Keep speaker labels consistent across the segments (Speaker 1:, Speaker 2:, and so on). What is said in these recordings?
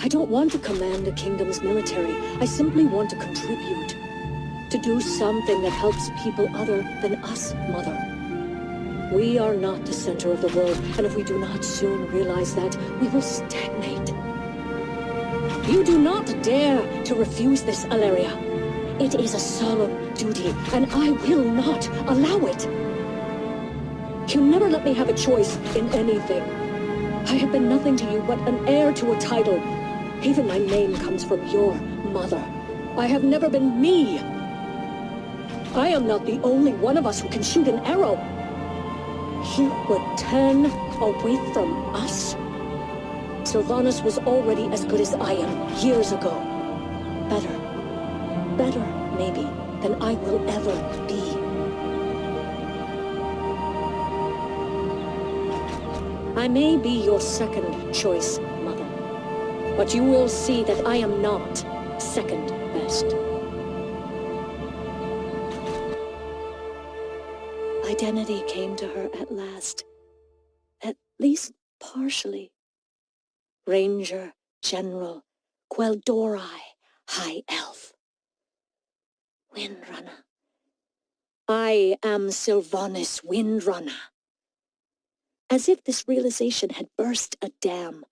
Speaker 1: I don't want to command a kingdom's military. I simply want to contribute. To do something that helps people other than us, Mother. We are not the center of the world, and if we do not soon realize that, we will stagnate. You do not dare to refuse this, Alleria. It is a solemn duty, and I will not allow it. You never let me have a choice in anything. I have been nothing to you but an heir to a title. Even my name comes from your mother. I have never been me. I am not the only one of us who can shoot an arrow. You would turn away from us? Sylvanas was already as good as I am years ago. Better, maybe, than I will ever be. I may be your second choice, Mother, but you will see that I am not second best. Identity came to her at last, at least partially. Ranger, General, Quel'Dorei, High Elf. Windrunner. I am Sylvanas Windrunner. As if this realization had burst a dam,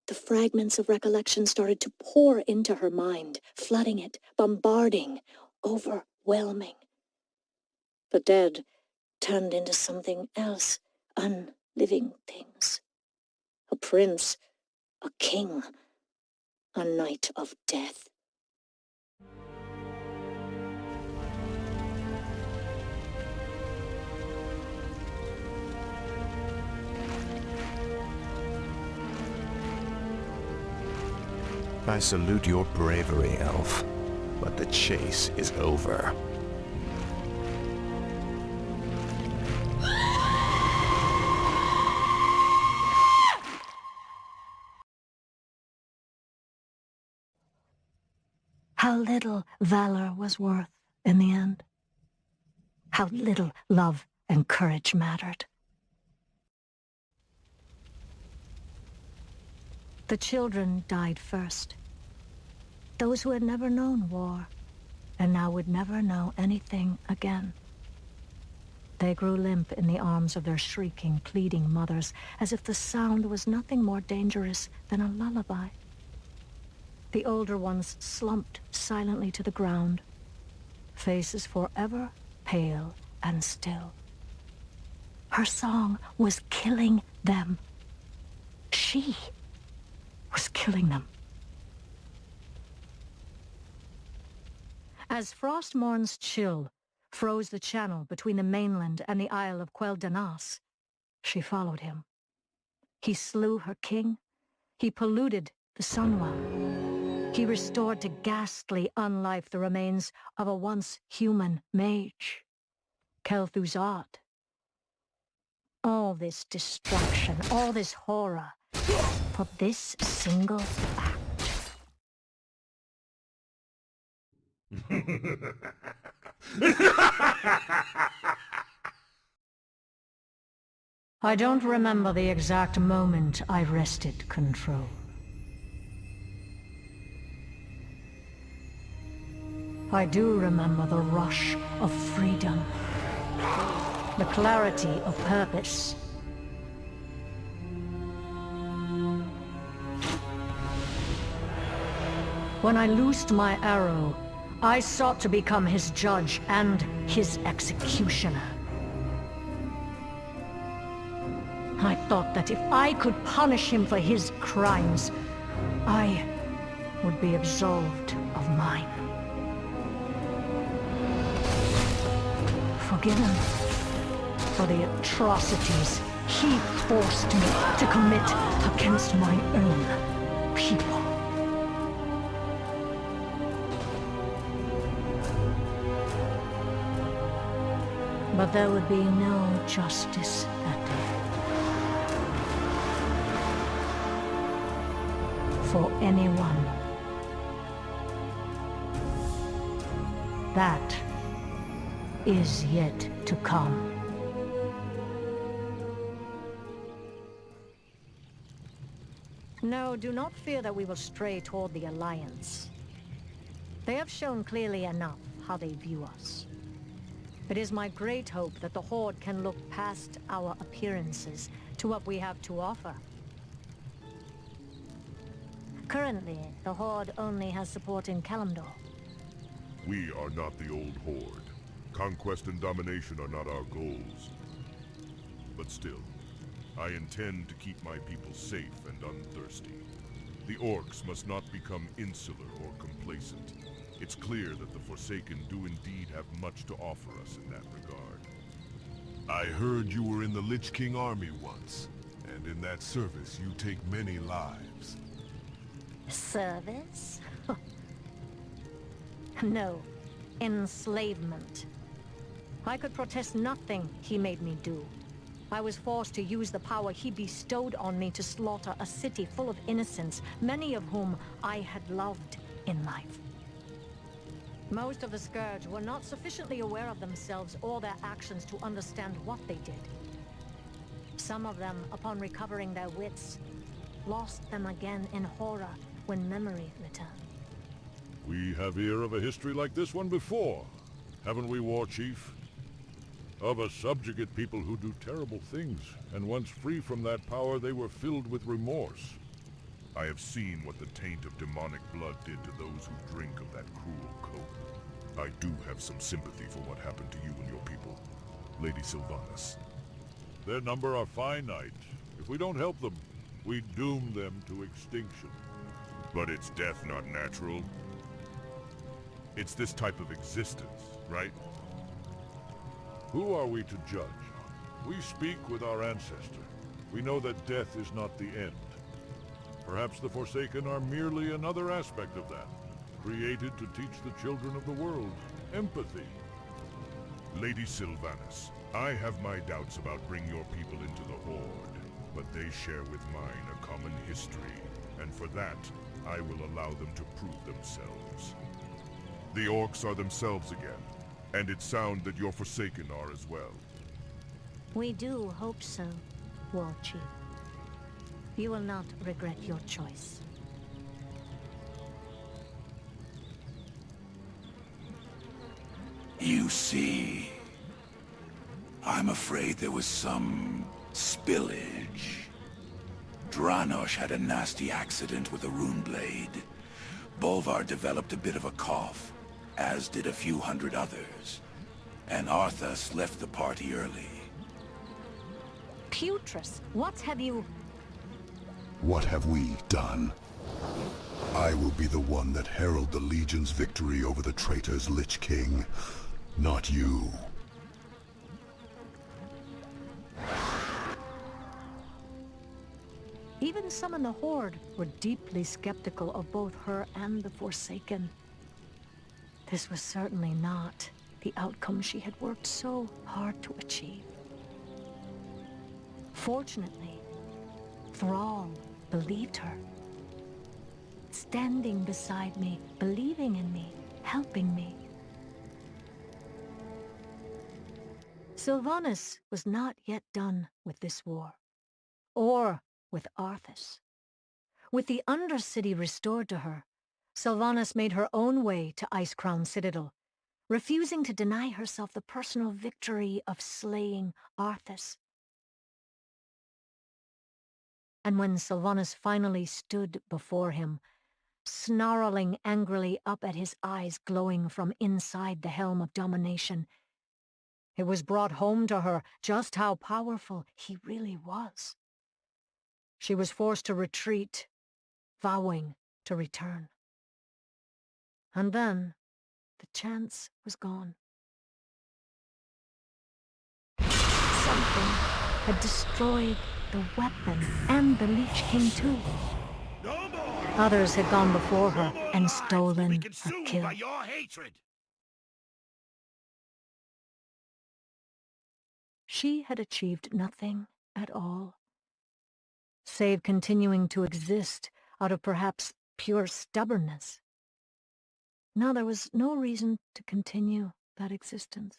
Speaker 1: the fragments of recollection started to pour into her mind, flooding it, bombarding, overwhelming. The dead turned into something else, unliving things. A prince, a king, a knight of death.
Speaker 2: I salute your bravery, Elf, but the chase is over.
Speaker 3: How little valor was worth in the end. How little love and courage mattered. The children died first. Those who had never known war, and now would never know anything again. They grew limp in the arms of their shrieking, pleading mothers, as if the sound was nothing more dangerous than a lullaby. The older ones slumped silently to the ground, faces forever pale and still. Her song was killing them. She was killing them. As Frostmourn's chill froze the channel between the mainland and the Isle of Quel'Danas, she followed him. He slew her king. He polluted the Sunwell. He restored to ghastly unlife the remains of a once human mage, Kel'Thuzad. All this destruction, all this horror, for this single act. I don't remember the exact moment I wrested control. I do remember the rush of freedom, the clarity of purpose. When I loosed my arrow, I sought to become his judge and his executioner. I thought that if I could punish him for his crimes, I would be absolved of mine. Forgiven for the atrocities he forced me to commit against my own people. But there would be no justice that day. For anyone. That is yet to come. No, do not fear that we will stray toward the Alliance. They have shown clearly enough how they view us. It is my great hope that the Horde can look past our appearances to what we have to offer. Currently, the Horde only has support in Kalimdor.
Speaker 4: We are not the old Horde. Conquest and domination are not our goals. But still, I intend to keep my people safe and unthirsty. The orcs must not become insular or complacent. It's clear that the Forsaken do indeed have much to offer us in that regard. I heard you were in the Lich King army once, and in that service you take many lives.
Speaker 3: Service? No. Enslavement. I could protest nothing he made me do. I was forced to use the power he bestowed on me to slaughter a city full of innocents, many of whom I had loved in life. Most of the Scourge were not sufficiently aware of themselves or their actions to understand what they did. Some of them, upon recovering their wits, lost them again in horror when memory returned.
Speaker 4: We have heard of a history like this one before, haven't we, Warchief? Of a subjugate people who do terrible things, and once free from that power they were filled with remorse. I have seen what the taint of demonic blood did to those who drink of that cruel coke. I do have some sympathy for what happened to you and your people, Lady Sylvanas. Their number are finite. If we don't help them, we doom them to extinction. But it's death not natural. It's this type of existence, right? Who are we to judge? We speak with our ancestor. We know that death is not the end. Perhaps the Forsaken are merely another aspect of that, created to teach the children of the world empathy. Lady Sylvanas, I have my doubts about bringing your people into the Horde, but they share with mine a common history, and for that, I will allow them to prove themselves. The orcs are themselves again, and it's sound that your Forsaken are as well.
Speaker 3: We do hope so, Warchief. You will not regret your choice.
Speaker 5: You see, I'm afraid there was some spillage. Dranosh had a nasty accident with a rune blade. Bolvar developed a bit of a cough, as did a few hundred others. And Arthas left the party early.
Speaker 3: Putris, what have you...
Speaker 6: What have we done? I will be the one that herald the Legion's victory over the traitors Lich King, not you.
Speaker 3: Even some in the Horde were deeply skeptical of both her and the Forsaken. This was certainly not the outcome she had worked so hard to achieve. Fortunately, Thrall believed her. Standing beside me, believing in me, helping me. Sylvanas was not yet done with this war. Or with Arthas. With the Undercity restored to her, Sylvanas made her own way to Icecrown Citadel, refusing to deny herself the personal victory of slaying Arthas. And when Sylvanas finally stood before him, snarling angrily up at his eyes glowing from inside the helm of domination, it was brought home to her just how powerful he really was. She was forced to retreat, vowing to return. And then, the chance was gone. Something had destroyed the weapon and the Lich King too. Others had gone before her and stolen her kill.
Speaker 7: By your hatred.
Speaker 3: She had achieved nothing at all, save continuing to exist out of perhaps pure stubbornness. Now there was no reason to continue that existence.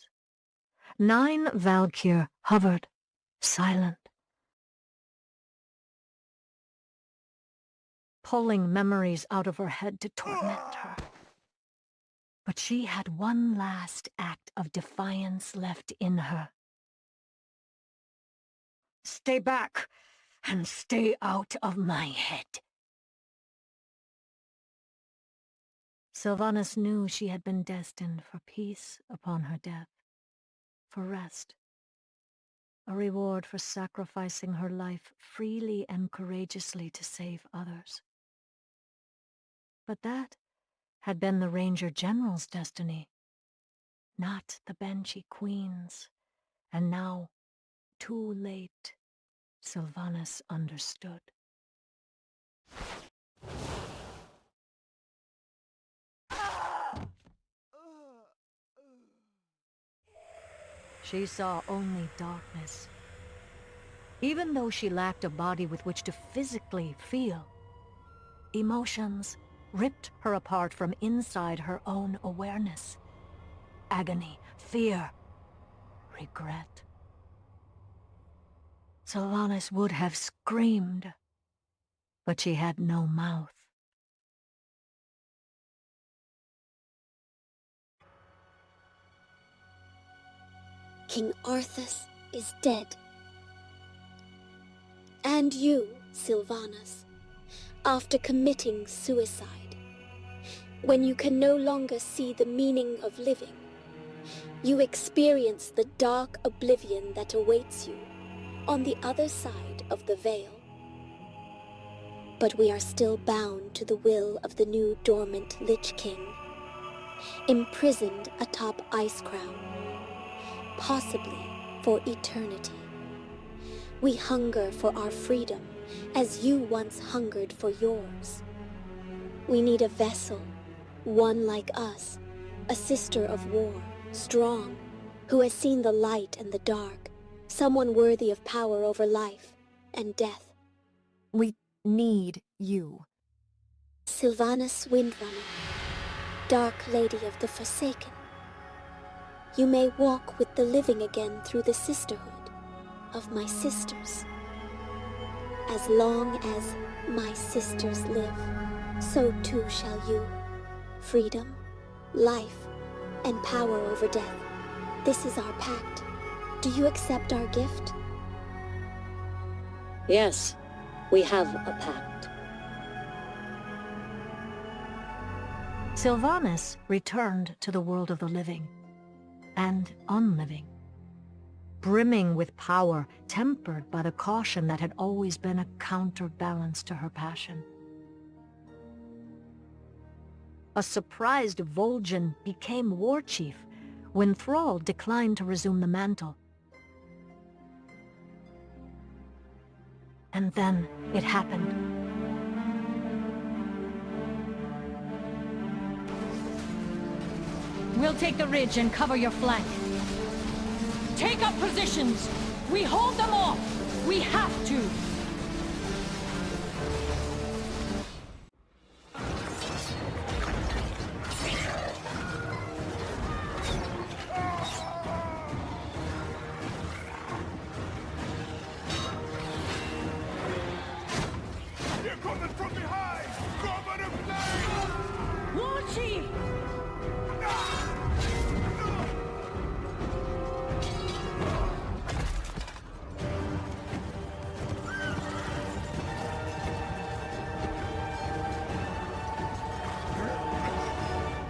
Speaker 3: 9 Valkyr hovered, silent. pulling memories out of her head to torment her. But she had one last act of defiance left in her. Stay back, and stay out of my head. Sylvanas knew she had been destined for peace upon her death, for rest, a reward for sacrificing her life freely and courageously to save others. But that had been the Ranger General's destiny, not the Banshee Queen's, and now, too late, Sylvanas understood. She saw only darkness. Even though she lacked a body with which to physically feel, emotions ripped her apart from inside her own awareness. Agony, fear, regret. Sylvanas would have screamed, but she had no mouth.
Speaker 7: King Arthas is dead. And you, Sylvanas, after committing suicide, when you can no longer see the meaning of living, you experience the dark oblivion that awaits you on the other side of the veil. But we are still bound to the will of the new dormant Lich King, imprisoned atop Icecrown, possibly for eternity. We hunger for our freedom as you once hungered for yours. We need a vessel, one like us, a sister of war, strong, who has seen the light and the dark, someone worthy of power over life and death.
Speaker 8: We need you.
Speaker 7: Sylvanas Windrunner, Dark Lady of the Forsaken. You may walk with the living again through the sisterhood of my sisters. As long as my sisters live, so too shall you. Freedom, life, and power over death. This is our pact. Do you accept our gift?
Speaker 1: Yes, we have a pact.
Speaker 3: Sylvanas returned to the world of the living and unliving, brimming with power, tempered by the caution that had always been a counterbalance to her passion. A surprised Vol'jin became Warchief when Thrall declined to resume the mantle. And then it happened.
Speaker 9: We'll take the ridge and cover your flank. Take up positions! We hold them off! We have to!
Speaker 5: They're coming from behind! Cover the flank!
Speaker 9: Warchief!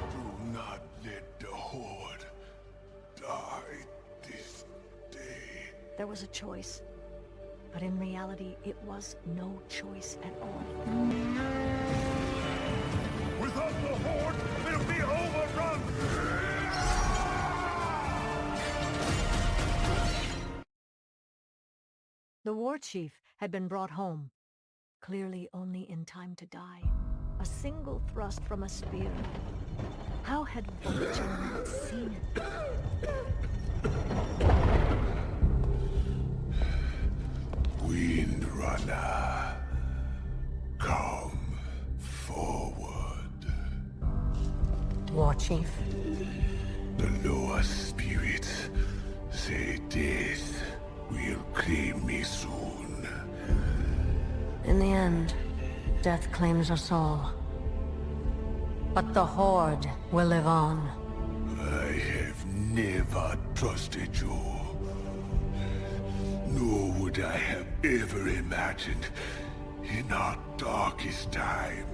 Speaker 5: Do not let the Horde die this day.
Speaker 3: There was a choice, but in reality, it was no choice at all.
Speaker 5: Without the Horde, we'll be overrun!
Speaker 3: The Warchief had been brought home, clearly only in time to die. A single thrust from a spear. How had Vol'jin not seen it?
Speaker 5: Windrunner, come forward.
Speaker 8: Warchief.
Speaker 5: The lower spirits say death will claim me soon.
Speaker 8: In the end,
Speaker 9: Death claims us all. But the Horde will live on.
Speaker 5: I have never trusted you. Nor would I have ever imagined, in our darkest time,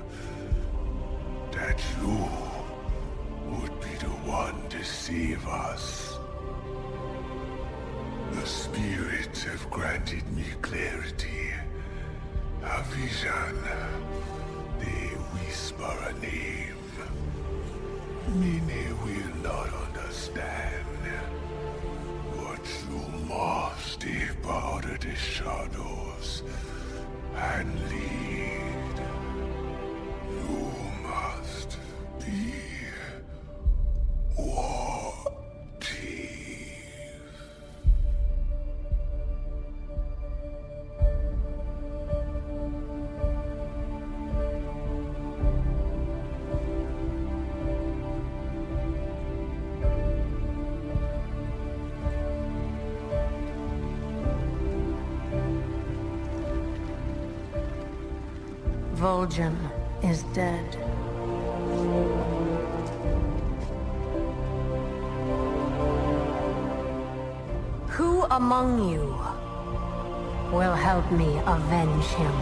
Speaker 5: that you would be the one to save us. The spirits have granted me clarity, a vision. They whisper a name. Many will not understand, but you must step out of the shadows and lead. You must be Warchief.
Speaker 9: Vol'jin is dead. Who among you will help me avenge him?